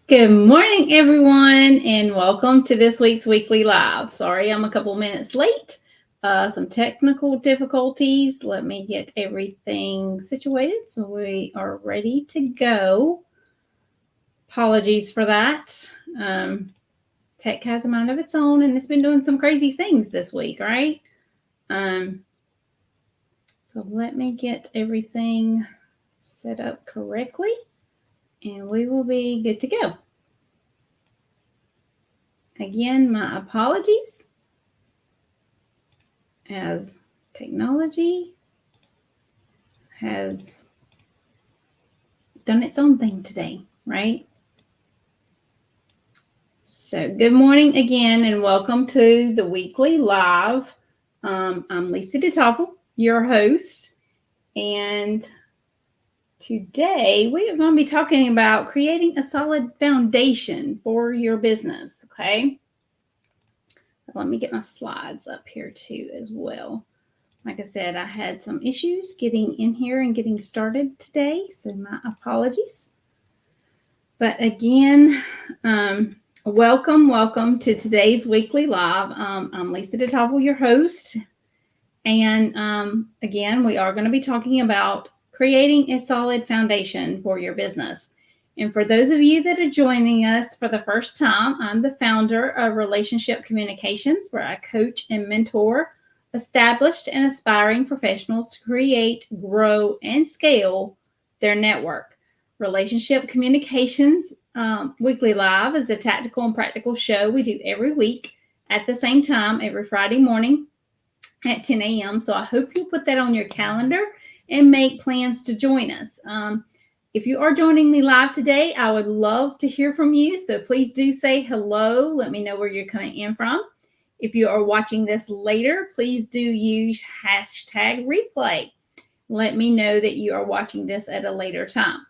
Good morning, everyone, and welcome to this week's weekly live. Sorry, I'm a couple minutes late. Some technical difficulties. Let me get everything situated so we are ready to go. Apologies for that. Tech has a mind of its own, and it's been doing some crazy things this week, right? So let me get everything set up correctly, and we will be good to go. Again, my apologies as technology has done its own thing today, right? So, good morning again, and welcome to the weekly live. I'm Lisa DeToffel, your host, and today we are going to be talking about creating a solid foundation for your business. Okay, let me get my slides up here too as well. Like I said, I had some issues getting in here and getting started today, so my apologies. But again, welcome to today's weekly live. I'm Lisa DeToffel, your host. And again, we are going to be talking about creating a solid foundation for your business. And for those of you that are joining us for the first time, I'm the founder of Relationship Communications, where I coach and mentor established and aspiring professionals to create, grow, and scale their network. Relationship Communications Weekly Live is a tactical and practical show we do every week at the same time, every Friday morning at 10 a.m. So I hope you'll put that on your calendar and make plans to join us. If you are joining me live today, I would love to hear from you. So please do say hello. Let me know where you're coming in from. If you are watching this later, please do use hashtag replay. Let me know that you are watching this at a later time.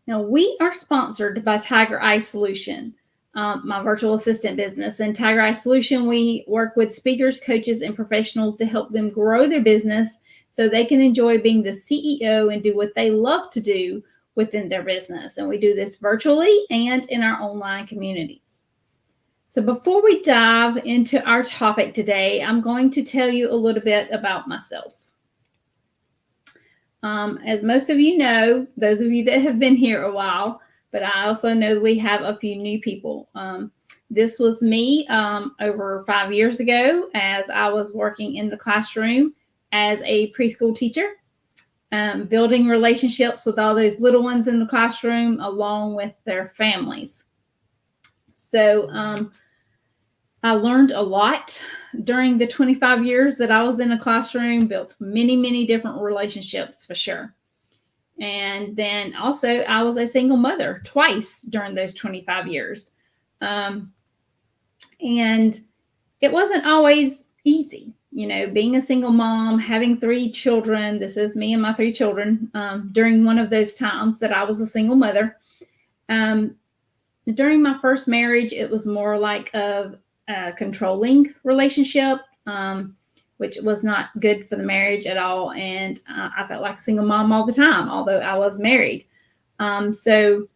Now, we are sponsored by Tiger Eye Solution, my virtual assistant business. In Tiger Eye Solution, we work with speakers, coaches, and professionals to help them grow their business so they can enjoy being the CEO and do what they love to do within their business. And we do this virtually and in our online communities. So before we dive into our topic today, I'm going to tell you a little bit about myself. As most of you know, those of you that have been here a while, but I also know we have a few new people. This was me over 5 years ago as I was working in the classroom as a preschool teacher, building relationships with all those little ones in the classroom along with their families. So I learned a lot during the 25 years that I was in a classroom, built many different relationships for sure. And then also I was a single mother twice during those 25 years. And it wasn't always easy, being a single mom, having 3 children. This is me and my 3 children during one of those times that I was a single mother. During my first marriage, it was more like a controlling relationship, which was not good for the marriage at all. And I felt like a single mom all the time, although I was married. So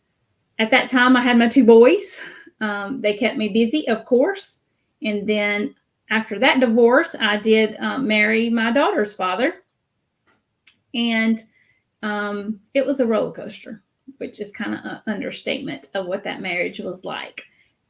at that time, I had my 2 boys. They kept me busy, of course. And then after that divorce, I did marry my daughter's father. And it was a roller coaster, which is kind of an understatement of what that marriage was like.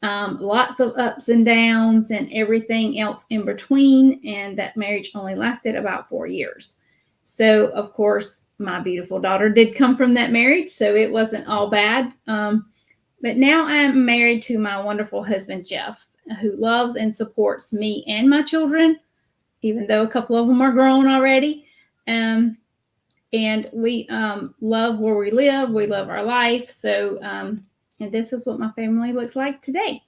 Lots of ups and downs and everything else in between. And that marriage only lasted about 4 years. So, of course, my beautiful daughter did come from that marriage. So it wasn't all bad. But now I'm married to my wonderful husband, Jeff, who loves and supports me and my children, even though a couple of them are grown already. And we love where we live. We love our life. So, and this is what my family looks like today.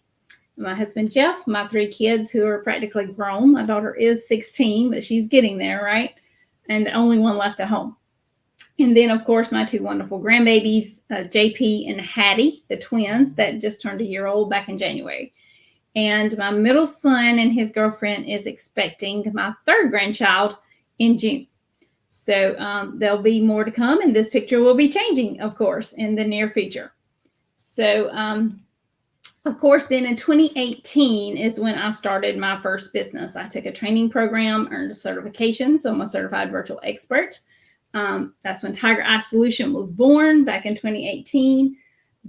My husband, Jeff, my 3 kids who are practically grown. My daughter is 16, but she's getting there, right? And the only one left at home. And then, of course, my 2 wonderful grandbabies, JP and Hattie, the twins that just turned a year old back in January. And my middle son and his girlfriend is expecting my 3rd grandchild in June. So there'll be more to come, and this picture will be changing, of course, in the near future. So, of course, then in 2018 is when I started my first business. I took a training program, earned a certification, so I'm a certified virtual expert. That's when Tiger Eye Solution was born back in 2018.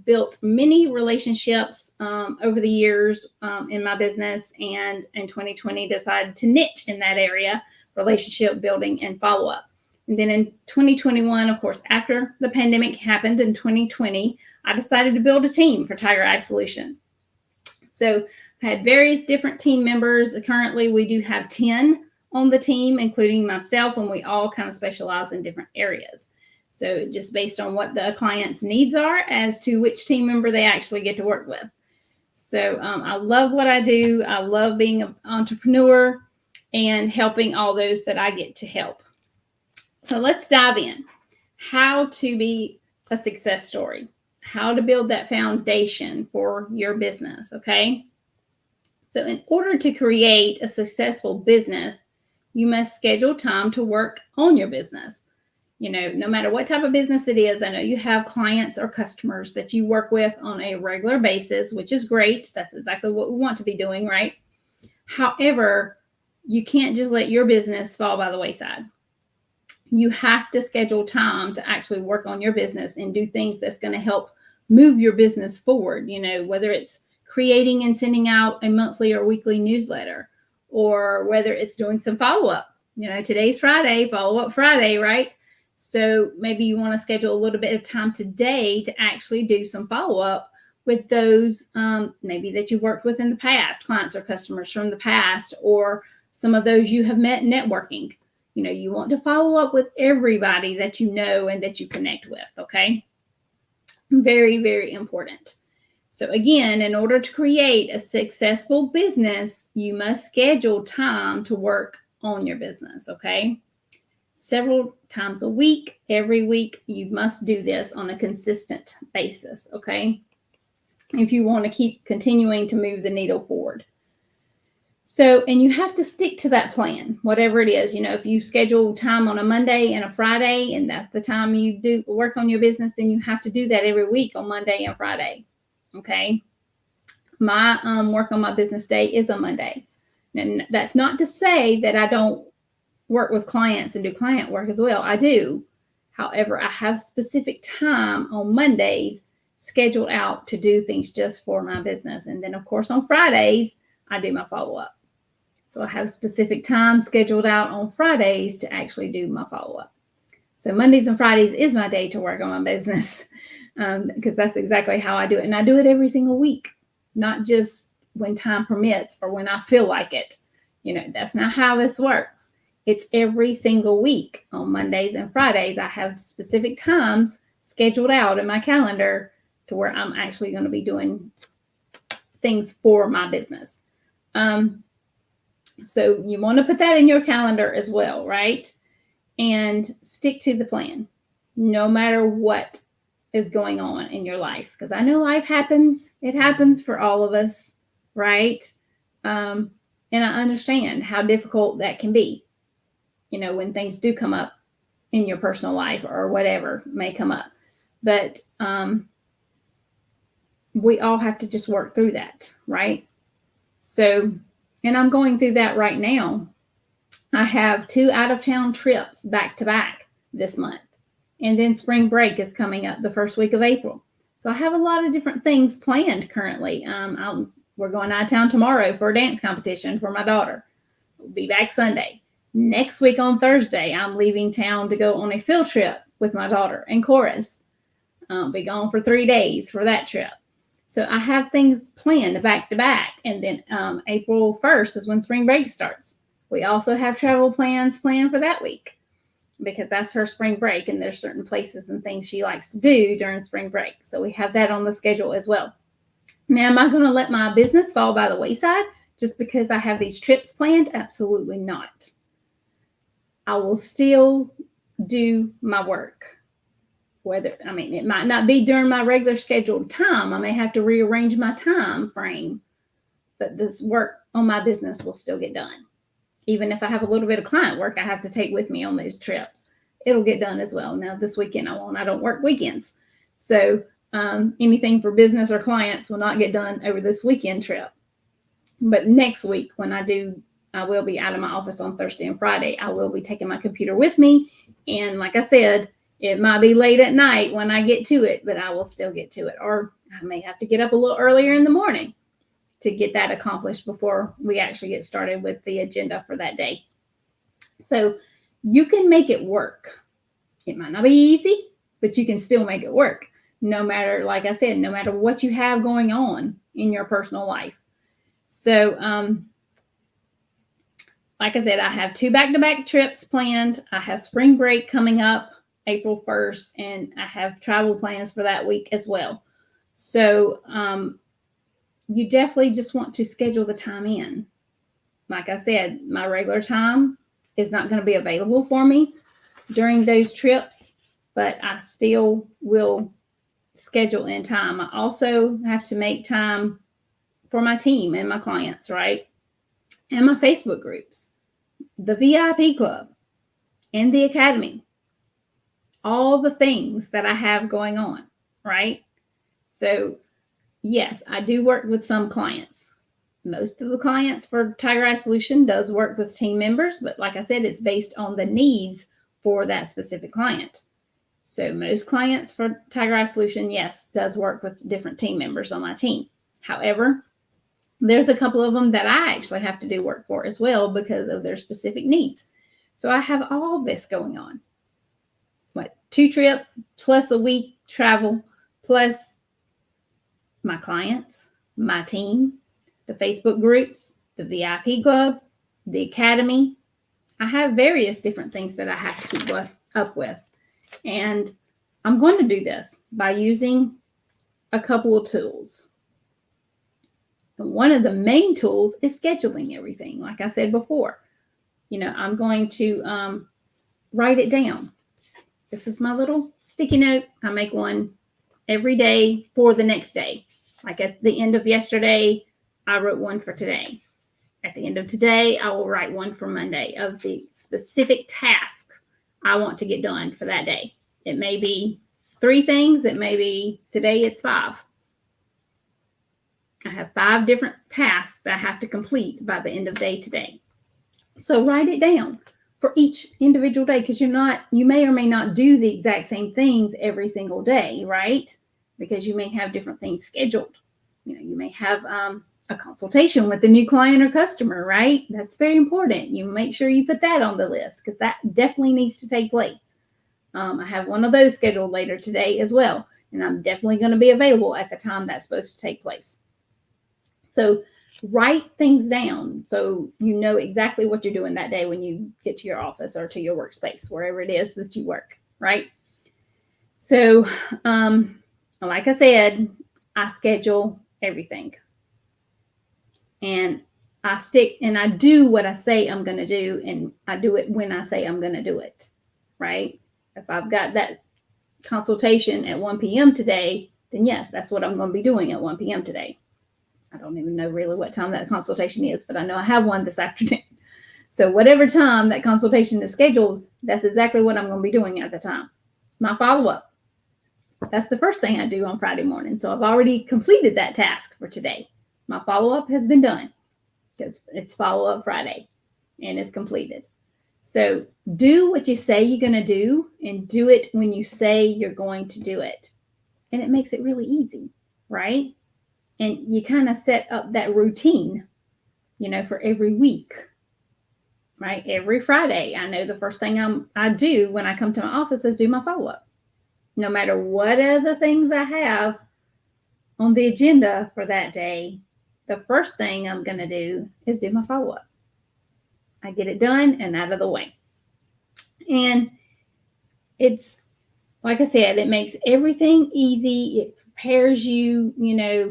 Built many relationships over the years in my business, and in 2020 decided to niche in that area, relationship building and follow-up. And then in 2021, of course, after the pandemic happened in 2020, I decided to build a team for Tiger Eye Solution. So I've had various different team members. Currently, we do have 10 on the team, including myself, and we all kind of specialize in different areas. So just based on what the client's needs are as to which team member they actually get to work with. So I love what I do. I love being an entrepreneur and helping all those that I get to help. So let's dive in. How to be a success story. How to build that foundation for your business, okay? So in order to create a successful business, you must schedule time to work on your business. You know, no matter what type of business it is, I know you have clients or customers that you work with on a regular basis, which is great. That's exactly what we want to be doing, right? However, you can't just let your business fall by the wayside. You have to schedule time to actually work on your business and do things that's going to help move your business forward. You know, whether it's creating and sending out a monthly or weekly newsletter, or whether it's doing some follow-up. You know, today's Friday, follow-up Friday, right? So maybe you want to schedule a little bit of time today to actually do some follow-up with those maybe that you worked with in the past, clients or customers from the past, or some of those you have met networking. You know, you want to follow up with everybody that you know and that you connect with, okay? Very, very important. So again, in order to create a successful business, you must schedule time to work on your business, okay? Several times a week, every week, you must do this on a consistent basis, okay? If you want to keep continuing to move the needle forward. So, and you have to stick to that plan, whatever it is. You know, if you schedule time on a Monday and a Friday, and that's the time you do work on your business, then you have to do that every week on Monday and Friday. Okay. My work on my business day is a Monday. And that's not to say that I don't work with clients and do client work as well. I do. However, I have specific time on Mondays scheduled out to do things just for my business. And then, of course, on Fridays, I do my follow-up. So I have specific time scheduled out on Fridays to actually do my follow-up. So Mondays and Fridays is my day to work on my business because that's exactly how I do it. And I do it every single week, not just when time permits or when I feel like it. You know, that's not how this works. It's every single week on Mondays and Fridays. I have specific times scheduled out in my calendar to where I'm actually going to be doing things for my business. So you want to put that in your calendar as well, right? And stick to the plan, no matter what is going on in your life. Because I know life happens. It happens for all of us, right? And I understand how difficult that can be, you know, when things do come up in your personal life or whatever may come up. But we all have to just work through that, right? So, and I'm going through that right now. I have 2 out-of-town trips back to back this month. And then spring break is coming up the first week of April. So I have a lot of different things planned currently. We're going out of town tomorrow for a dance competition for my daughter. We'll be back Sunday. Next week on Thursday, I'm leaving town to go on a field trip with my daughter and chorus. I'll be gone for 3 days for that trip. So I have things planned back to back. And then April 1st is when spring break starts. We also have travel plans planned for that week because that's her spring break. And there's certain places and things she likes to do during spring break. So we have that on the schedule as well. Now, am I going to let my business fall by the wayside just because I have these trips planned? Absolutely not. I will still do my work. It might not be during my regular scheduled time. I may have to rearrange my time frame, but this work on my business will still get done. Even if I have a little bit of client work I have to take with me on these trips, it'll get done as well. Now, this weekend I won't. I don't work weekends. So Anything for business or clients will not get done over this weekend trip. But next week, when I will be out of my office on Thursday and Friday. I will be taking my computer with me. And like I said, it might be late at night when I get to it, but I will still get to it. Or I may have to get up a little earlier in the morning to get that accomplished before we actually get started with the agenda for that day. So you can make it work. It might not be easy, but you can still make it work. No matter, like I said, no matter what you have going on in your personal life. So, like I said, I have 2 back-to-back trips planned. I have spring break coming up April 1st, and I have travel plans for that week as well. So, you definitely just want to schedule the time in. Like I said, my regular time is not going to be available for me during those trips, but I still will schedule in time. I also have to make time for my team and my clients, right? And my Facebook groups, the VIP club, and the academy. All the things that I have going on, right? So, yes, I do work with some clients. Most of the clients for Tiger Eye Solution does work with team members, but like I said, it's based on the needs for that specific client. So most clients for Tiger Eye Solution, yes, does work with different team members on my team. However, there's a couple of them that I actually have to do work for as well because of their specific needs. So I have all this going on. 2 trips plus a week travel, plus my clients, my team, the Facebook groups, the VIP club, the academy. I have various different things that I have to keep up with. And I'm going to do this by using a couple of tools. And one of the main tools is scheduling everything. Like I said before, I'm going to write it down. This is my little sticky note. I make one every day for the next day. Like at the end of yesterday, I wrote one for today. At the end of today, I will write one for Monday of the specific tasks I want to get done for that day. It may be 3 things. It may be today it's 5. I have 5 different tasks that I have to complete by the end of day today. So write it down for each individual day, because you may or may not do the exact same things every single day, right? Because you may have different things scheduled. You may have a consultation with a new client or customer, right? That's very important. You make sure you put that on the list because that definitely needs to take place. I have one of those scheduled later today as well, and I'm definitely going to be available at the time that's supposed to take place. So write things down so you know exactly what you're doing that day when you get to your office or to your workspace, wherever it is that you work, right? So, like I said, I schedule everything. And I do what I say I'm going to do, and I do it when I say I'm going to do it, right? If I've got that consultation at 1 p.m. today, then yes, that's what I'm going to be doing at 1 p.m. today. I don't even know really what time that consultation is, but I know I have one this afternoon. So whatever time that consultation is scheduled, that's exactly what I'm going to be doing at the time. My follow-up. That's the first thing I do on Friday morning. So I've already completed that task for today. My follow-up has been done because it's follow-up Friday and it's completed. So do what you say you're going to do and do it when you say you're going to do it. And it makes it really easy, right? And you kind of set up that routine, for every week, right? Every Friday, I know the first thing I do when I come to my office is do my follow-up. No matter what other things I have on the agenda for that day, the first thing I'm going to do is do my follow-up. I get it done and out of the way. And it's, like I said, it makes everything easy. It prepares you,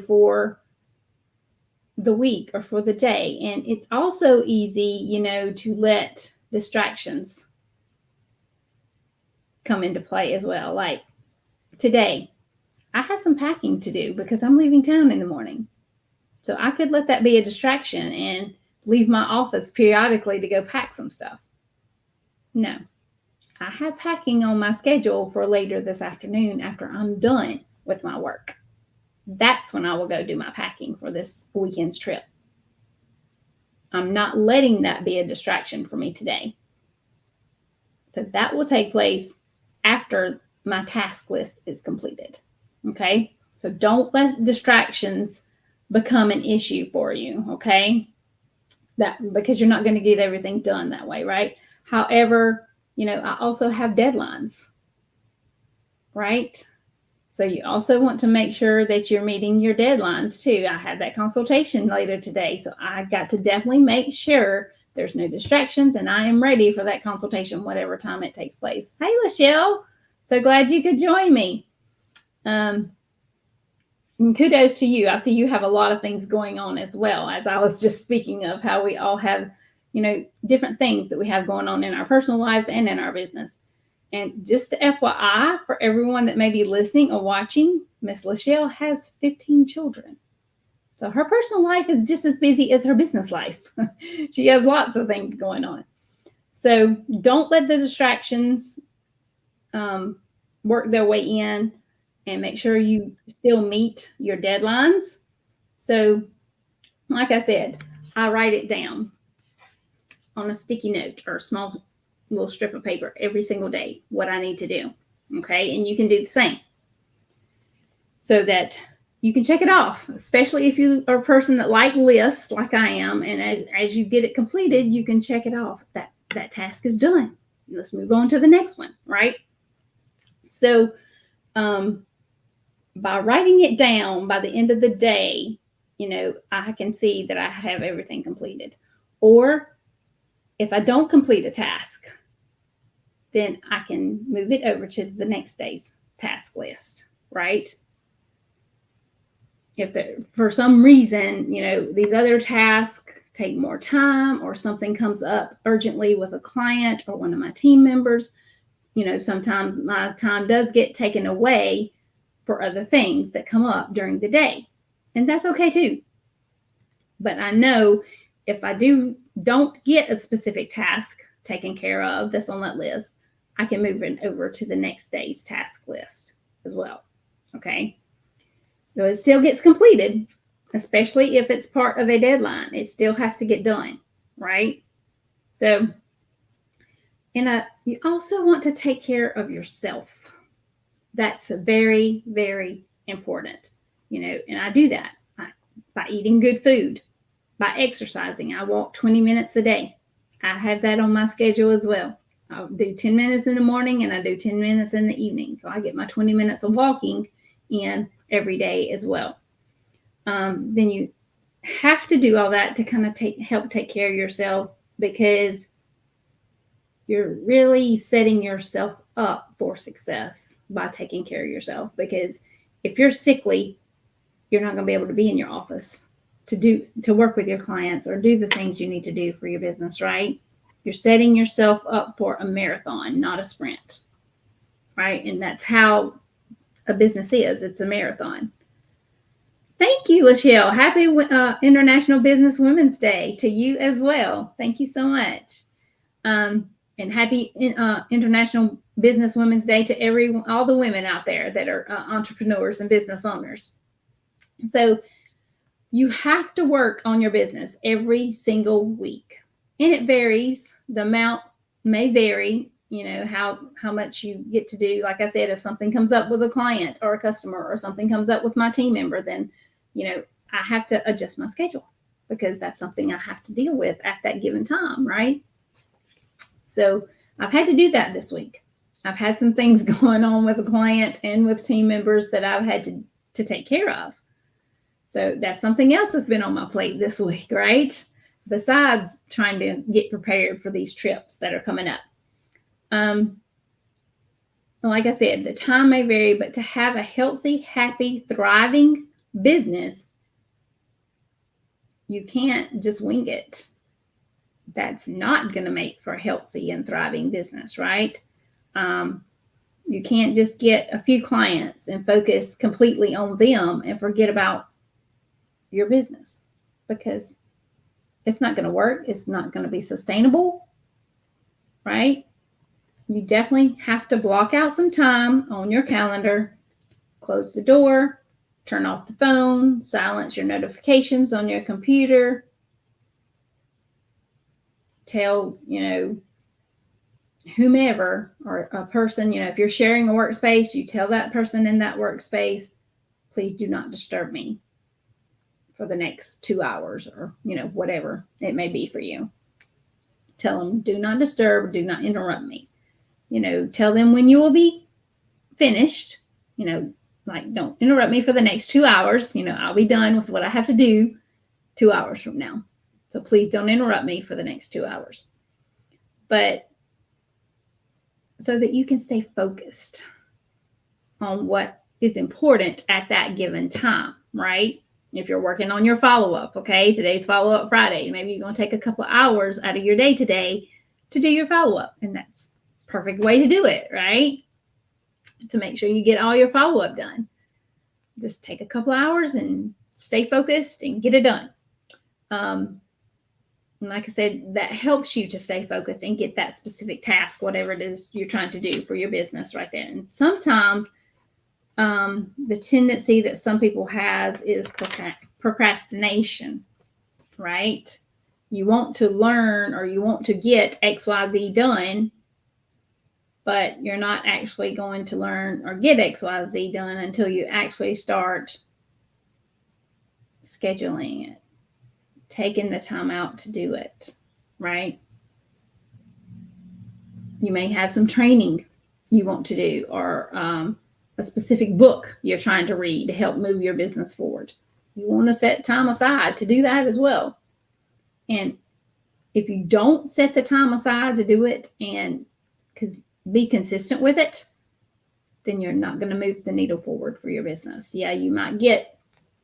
for the week or for the day. And it's also easy, to let distractions come into play as well. Like today, I have some packing to do because I'm leaving town in the morning. So I could let that be a distraction and leave my office periodically to go pack some stuff. No, I have packing on my schedule for later this afternoon after I'm done with my work. That's when I will go do my packing for this weekend's trip. I'm not letting that be a distraction for me today. So that will take place after my task list is completed. Okay. So don't let distractions become an issue for you. Okay. That because you're not going to get everything done that way. Right. However, I also have deadlines. Right. So you also want to make sure that you're meeting your deadlines too. I have that consultation later today. So I got to definitely make sure there's no distractions and I am ready for that consultation, whatever time it takes place. Hey, Lachelle. So glad you could join me. And kudos to you. I see you have a lot of things going on as well, as I was just speaking of how we all have, different things that we have going on in our personal lives and in our business. And just FYI, for everyone that may be listening or watching, Miss Lachelle has 15 children. So her personal life is just as busy as her business life. She has lots of things going on. So don't let the distractions work their way in, and make sure you still meet your deadlines. So, like I said, I write it down on a sticky note or a small little strip of paper every single day, what I need to do. Okay. And you can do the same so that you can check it off, especially if you are a person that like lists like I am. And as you get it completed, you can check it off. That task is done. Let's move on to the next one. Right. So, by writing it down by the end of the day, I can see that I have everything completed. Or if I don't complete a task, then I can move it over to the next day's task list, right? If for some reason, these other tasks take more time or something comes up urgently with a client or one of my team members, sometimes my time does get taken away for other things that come up during the day. And that's okay too. But I know if I don't get a specific task taken care of that's on that list, I can move it over to the next day's task list as well. Okay. So it still gets completed, especially if it's part of a deadline. It still has to get done, right? So, and you also want to take care of yourself. That's very, very important, and I do that by eating good food, by exercising. I walk 20 minutes a day. I have that on my schedule as well. I'll do 10 minutes in the morning and I do 10 minutes in the evening. So I get my 20 minutes of walking in every day as well. Then you have to do all that to kind of help take care of yourself, because you're really setting yourself up for success by taking care of yourself. Because if you're sickly, you're not going to be able to be in your office to work with your clients or do the things you need to do for your business, right? You're setting yourself up for a marathon, not a sprint, right? And that's how a business is. It's a marathon. Thank you, Lachelle. Happy International Business Women's Day to you as well. Thank you so much. And happy International Business Women's Day to all the women out there that are entrepreneurs and business owners. So you have to work on your business every single week. And it varies. The amount may vary, how much you get to do. Like I said, if something comes up with a client or a customer, or something comes up with my team member, then, I have to adjust my schedule, because that's something I have to deal with at that given time, right? So I've had to do that this week. I've had some things going on with a client and with team members that I've had to take care of. So that's something else that's been on my plate this week, right? Besides trying to get prepared for these trips that are coming up. Like I said, the time may vary, but to have a healthy, happy, thriving business, you can't just wing it. That's not going to make for a healthy and thriving business, right? You can't just get a few clients and focus completely on them and forget about your business, because it's not going to work. It's not going to be sustainable, right? You definitely have to block out some time on your calendar close the door, turn off the phone, silence your notifications on your computer. Tell, whomever or a person, if you're sharing a workspace, you tell that person in that workspace, please do not disturb me for the next 2 hours, or, whatever it may be for you. Tell them, do not disturb, do not interrupt me. Tell them when you will be finished, like, don't interrupt me for the next 2 hours. I'll be done with what I have to do 2 hours from now. So please don't interrupt me for the next 2 hours. But so that you can stay focused on what is important at that given time, right? If you're working on your follow-up, okay, today's follow-up Friday, maybe you're going to take a couple of hours out of your day today to do your follow-up. And that's a perfect way to do it, right? To make sure you get all your follow-up done. Just take a couple of hours and stay focused and get it done. And like I said, that helps you to stay focused and get that specific task, whatever it is you're trying to do for your business right there. And sometimes the tendency that some people have is procrastination, right? You want to learn or you want to get XYZ done, but you're not actually going to learn or get XYZ done until you actually start scheduling it, taking the time out to do it, right? You may have some training you want to do, or a specific book you're trying to read to help move your business forward. You want to set time aside to do that as well. And if you don't set the time aside to do it and be consistent with it, then you're not going to move the needle forward for your business. Yeah, you might get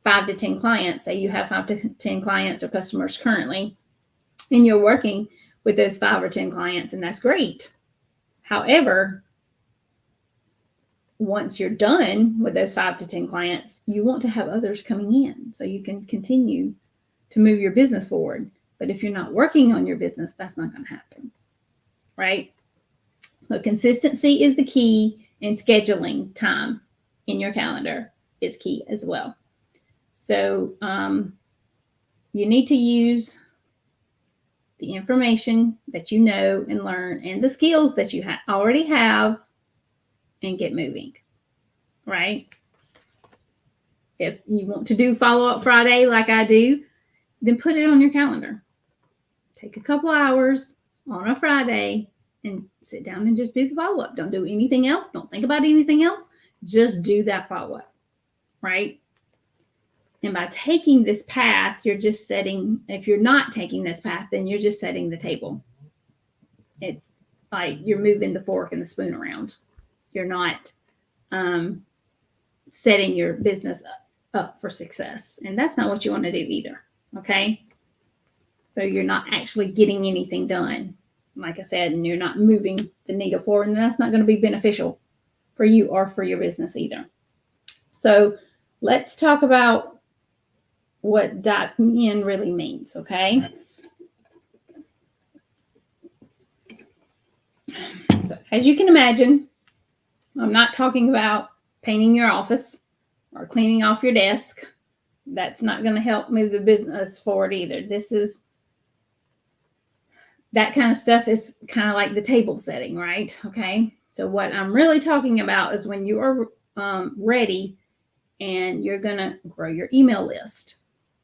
5 to 10 clients. Say you have 5 to 10 clients or customers currently, and you're working with those 5 or 10 clients, and that's great. However, once you're done with those 5 to 10 clients, you want to have others coming in so you can continue to move your business forward. But if you're not working on your business, that's not going to happen, right? But consistency is the key, and scheduling time in your calendar is key as well. So you need to use the information that you know and learn and the skills that you already have and get moving, right? If you want to do follow-up Friday like I do, then put it on your calendar. Take a couple hours on a Friday and sit down and just do the follow-up. Don't do anything else. Don't think about anything else. Just do that follow-up, right? And by taking this path, you're just setting, if you're not taking this path, then you're just setting the table. It's like you're moving the fork and the spoon around. You're not setting your business up for success. And that's not what you want to do either, okay? So you're not actually getting anything done, like I said, and you're not moving the needle forward, and that's not going to be beneficial for you or for your business either. So let's talk about what .in really means, okay? So as you can imagine, I'm not talking about painting your office or cleaning off your desk. That's not going to help move the business forward either. That kind of stuff is kind of like the table setting, right? Okay. So what I'm really talking about is when you are ready and you're going to grow your email list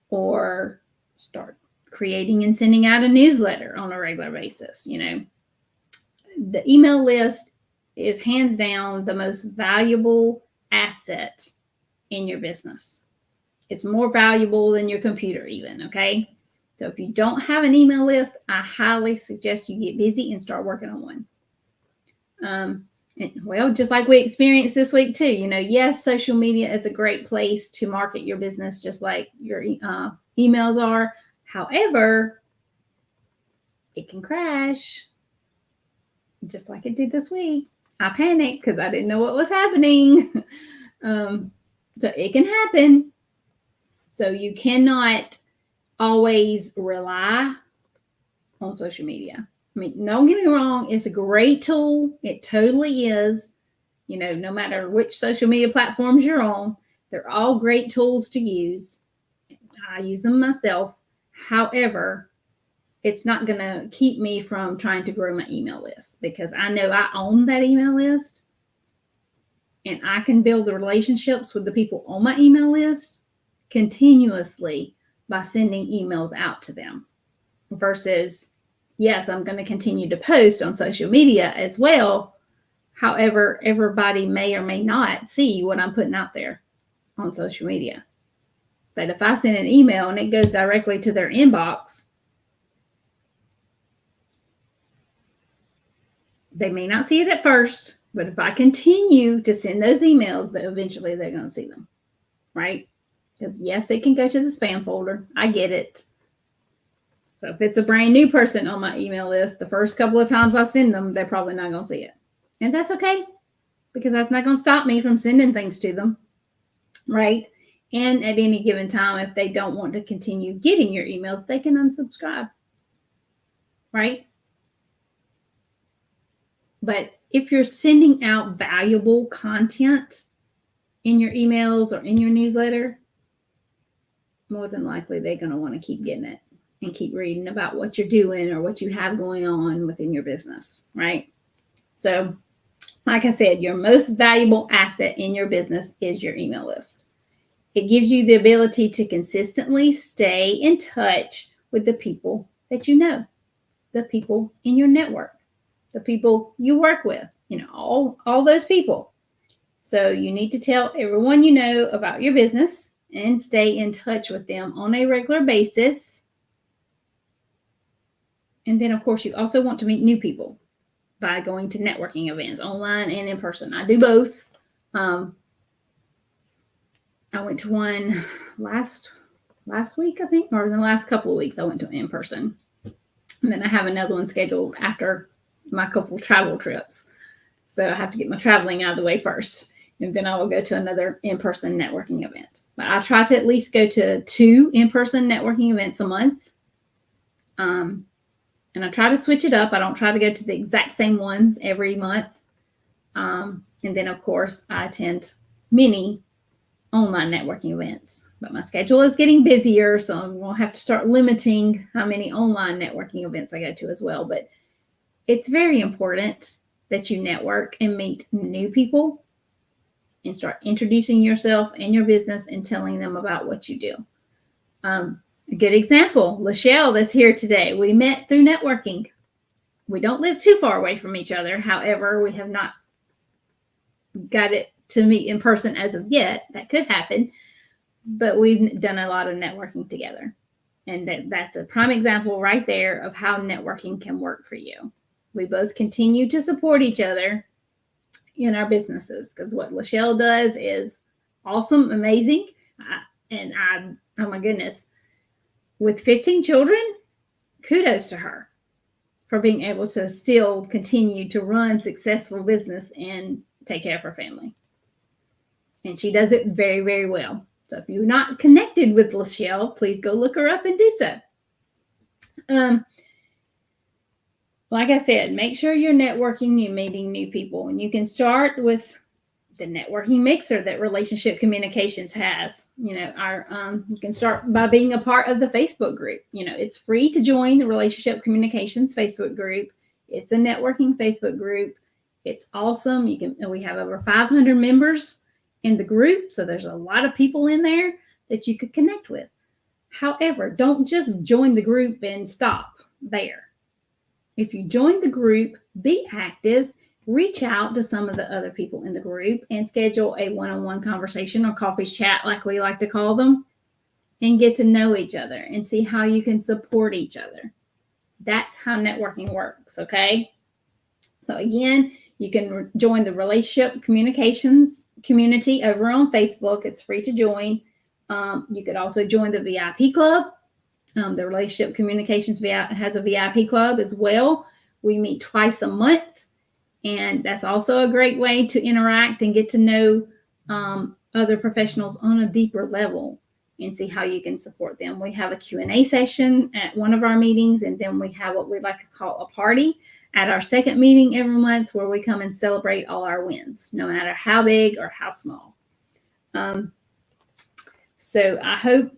or start creating and sending out a newsletter on a regular basis. The email list is hands down the most valuable asset in your business. It's more valuable than your computer even, okay? So if you don't have an email list, I highly suggest you get busy and start working on one. Well, just like we experienced this week too, yes, social media is a great place to market your business, just like your emails are. However, it can crash, just like it did this week. I panicked because I didn't know what was happening. So it can happen. So you cannot always rely on social media. I mean, don't get me wrong, it's a great tool. It totally is. no matter which social media platforms you're on, they're all great tools to use. I use them myself. However, it's not going to keep me from trying to grow my email list, because I know I own that email list, and I can build the relationships with the people on my email list continuously by sending emails out to them. Versus, yes, I'm going to continue to post on social media as well. However, everybody may or may not see what I'm putting out there on social media. But if I send an email and it goes directly to their inbox, they may not see it at first, but if I continue to send those emails, then eventually they're going to see them, right? Because yes, it can go to the spam folder. I get it. So if it's a brand new person on my email list, the first couple of times I send them, they're probably not going to see it. And that's okay, because that's not going to stop me from sending things to them, right? And at any given time, if they don't want to continue getting your emails, they can unsubscribe, right? But if you're sending out valuable content in your emails or in your newsletter, more than likely they're going to want to keep getting it and keep reading about what you're doing or what you have going on within your business, right? So, like I said, your most valuable asset in your business is your email list. It gives you the ability to consistently stay in touch with the people that you know, the people in your network, the people you work with, all those people. So you need to tell everyone you know about your business and stay in touch with them on a regular basis. And then, of course, you also want to meet new people by going to networking events, online and in person. I do both. I went to one last week, I think, or in the last couple of weeks, I went to in person. And then I have another one scheduled after my couple travel trips. So I have to get my traveling out of the way first. And then I will go to another in-person networking event. But I try to at least go to 2 in-person networking events a month. And I try to switch it up. I don't try to go to the exact same ones every month. And then, of course, I attend many online networking events. But my schedule is getting busier, so I'm going to have to start limiting how many online networking events I go to as well. But it's very important that you network and meet new people and start introducing yourself and your business and telling them about what you do. A good example, Lachelle that's here today, we met through networking. We don't live too far away from each other. However, we have not got it to meet in person as of yet. That could happen, but we've done a lot of networking together. And that's a prime example right there of how networking can work for you. We both continue to support each other in our businesses, because what Lachelle does is awesome, amazing. Oh my goodness, with 15 children, kudos to her for being able to still continue to run successful business and take care of her family. And she does it very, very well. So if you're not connected with Lachelle, please go look her up and do so. Like I said, make sure you're networking and meeting new people. And you can start with the networking mixer that Relationship Communications has. You can start by being a part of the Facebook group. It's free to join the Relationship Communications Facebook group. It's a networking Facebook group. It's awesome. We have over 500 members in the group, so there's a lot of people in there that you could connect with. However, don't just join the group and stop there. If you join the group, be active, reach out to some of the other people in the group and schedule a one-on-one conversation or coffee chat, like we like to call them, and get to know each other and see how you can support each other. That's how networking works, okay? So again, you can join the Relationship Communications community over on Facebook. It's free to join. You could also join the VIP club. The Relationship Communications has a VIP club as well. We meet twice a month, and that's also a great way to interact and get to know other professionals on a deeper level and see how you can support them. We have a Q&A session at one of our meetings, and then we have what we like to call a party at our second meeting every month, where we come and celebrate all our wins, no matter how big or how small. So I hope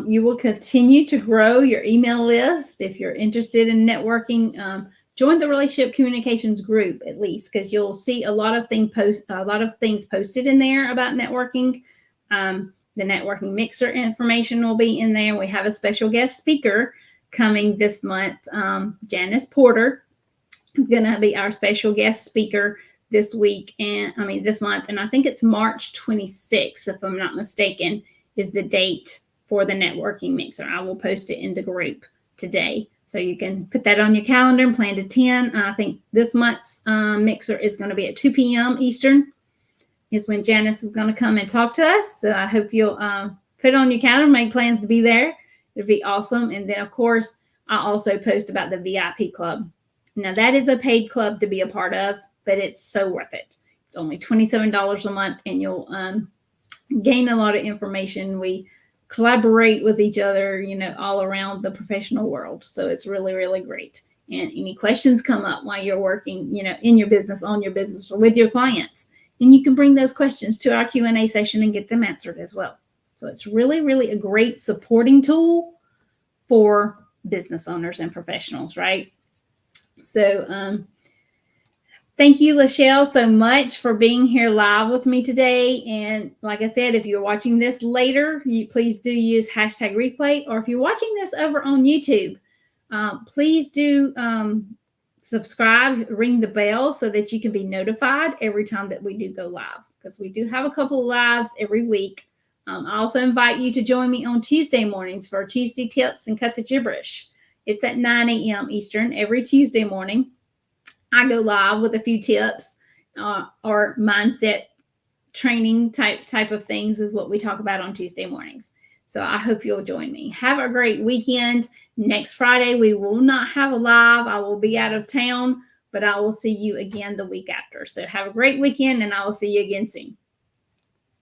you will continue to grow your email list. If you're interested in networking, join the relationship communications group at least, because you'll see a lot of things posted in there about networking. The networking mixer information will be in there. We have a special guest speaker coming this month. Janice Porter is going to be our special guest speaker this month, and I think it's March 26th, if I'm not mistaken, is the date for the networking mixer. I will post it in the group today, so you can put that on your calendar and plan to attend. I think this month's mixer is going to be at 2 p.m. Eastern, is when Janice is going to come and talk to us. So I hope you'll put it on your calendar, make plans to be there. It'd be awesome. And then, of course, I also post about the VIP club. Now, that is a paid club to be a part of, but it's so worth it. It's only $27 a month, and you'll gain a lot of information. We collaborate with each other, all around the professional world. So it's really, really great. And any questions come up while you're working, in your business, on your business, or with your clients, and you can bring those questions to our Q&A session and get them answered as well. So it's really, really a great supporting tool for business owners and professionals, right? So thank you, Lachelle, so much for being here live with me today. And like I said, if you're watching this later, please do use #replay. Or if you're watching this over on YouTube, please do subscribe, ring the bell so that you can be notified every time that we do go live, because we do have a couple of lives every week. I also invite you to join me on Tuesday mornings for Tuesday Tips and Cut the Gibberish. It's at 9 a.m. Eastern every Tuesday morning. I go live with a few tips or mindset training type of things is what we talk about on Tuesday mornings. So I hope you'll join me. Have a great weekend. Next Friday, we will not have a live. I will be out of town, but I will see you again the week after. So have a great weekend, and I will see you again soon.